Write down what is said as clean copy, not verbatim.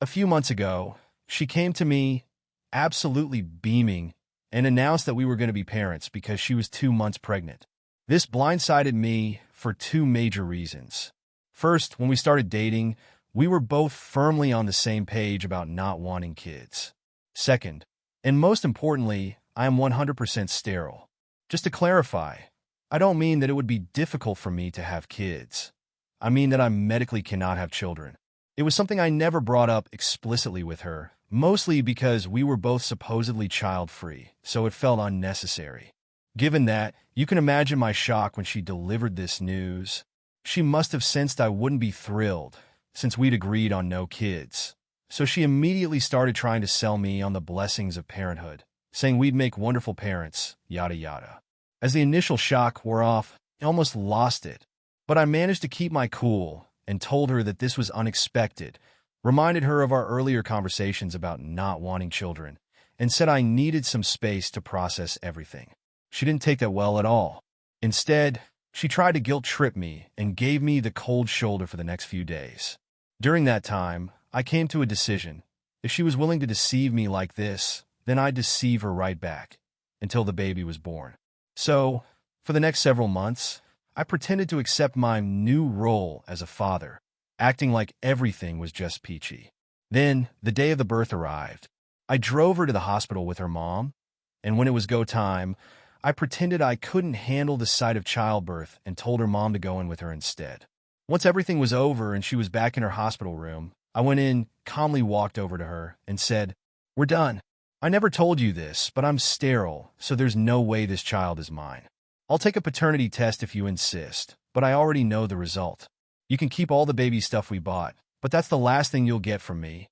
A few months ago, she came to me absolutely beaming and announced that we were going to be parents because she was 2 months pregnant. This blindsided me for two major reasons. First, when we started dating, we were both firmly on the same page about not wanting kids. Second, and most importantly, I am 100% sterile. Just to clarify, I don't mean that it would be difficult for me to have kids. I mean that I medically cannot have children. It was something I never brought up explicitly with her, mostly because we were both supposedly child-free, so it felt unnecessary. Given that, you can imagine my shock when she delivered this news. She must have sensed I wouldn't be thrilled, since we'd agreed on no kids. So she immediately started trying to sell me on the blessings of parenthood, saying we'd make wonderful parents, yada yada. As the initial shock wore off, I almost lost it. But I managed to keep my cool and told her that this was unexpected, reminded her of our earlier conversations about not wanting children, and said I needed some space to process everything. She didn't take that well at all. Instead, she tried to guilt-trip me and gave me the cold shoulder for the next few days. During that time, I came to a decision. If she was willing to deceive me like this, then I'd deceive her right back, until the baby was born. So, for the next several months, I pretended to accept my new role as a father, acting like everything was just peachy. Then, the day of the birth arrived. I drove her to the hospital with her mom, and when it was go time, I pretended I couldn't handle the sight of childbirth and told her mom to go in with her instead. Once everything was over and she was back in her hospital room, I went in, calmly walked over to her, and said, "We're done. I never told you this, but I'm sterile, so there's no way this child is mine. I'll take a paternity test if you insist, but I already know the result. You can keep all the baby stuff we bought, but that's the last thing you'll get from me,